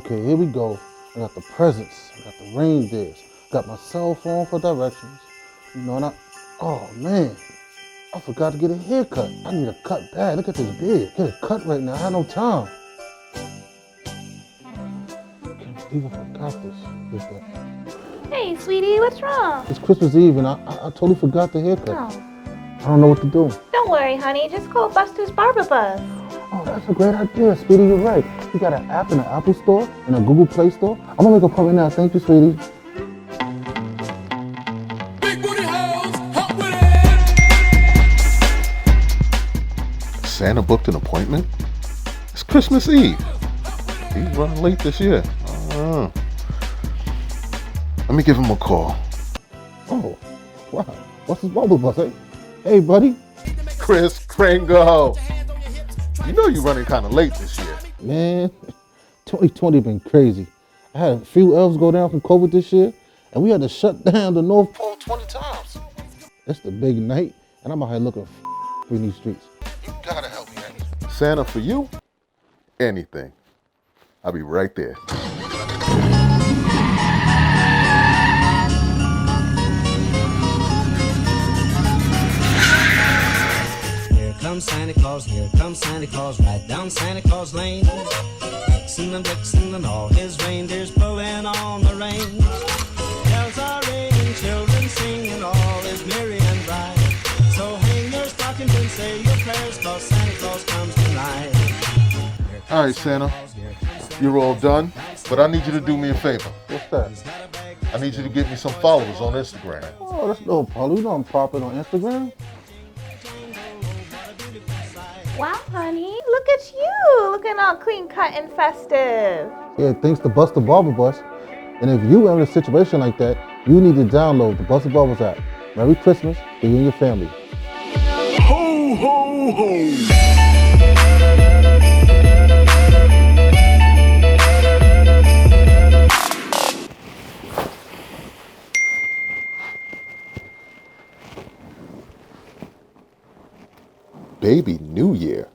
Okay, here we go. I got the presents. I got the reindeers. Got my cell phone for directions. You know, oh man, I forgot to get a haircut. I need a cut bad. Look at this beard. Get a cut right now. I had no time. I can't believe I forgot this. Hey, sweetie, what's wrong? It's Christmas Eve and I totally forgot the haircut. Oh. I don't know what to do. Don't worry, honey. Just call Buster's Barber Buzz. Oh, that's a great idea, sweetie. You're right. We got an app in the Apple Store and a Google Play Store. I'm gonna make an appointment now. Thank you, sweetie. Big booty house, hot with it. Santa booked an appointment? It's Christmas Eve. He's running late this year. Let me give him a call. Oh, wow. What's his bubble bus, eh? Hey, buddy. Chris Kringle. You know you're running kind of late this year. Man, 2020 been crazy. I had a few elves go down from COVID this year, and we had to shut down the North Pole 20 times. It's the big night, and I'm out here looking in these streets. You gotta help me, man. Santa for you? Anything. I'll be right there. Here comes Santa Claus, right down Santa Claus Lane. Vixen and Blitzen and all his reindeers pulling on the reins. Bells are ringing, children singing, all is merry and bright. So hang your stockings and say your prayers, 'cause Santa Claus comes tonight. All right, Santa, you're all done, but I need you to do me a favor. What's that? I need you to get me some followers on Instagram. Oh, that's no problem. You know I'm popping on Instagram. Wow, honey. Look at you. Looking all clean cut and festive. Yeah, thanks to Buster Barber Bus. And if you are in a situation like that, you need to download the Buster Barbers app. Merry Christmas to you and your family. Ho, ho, ho. Baby New Year.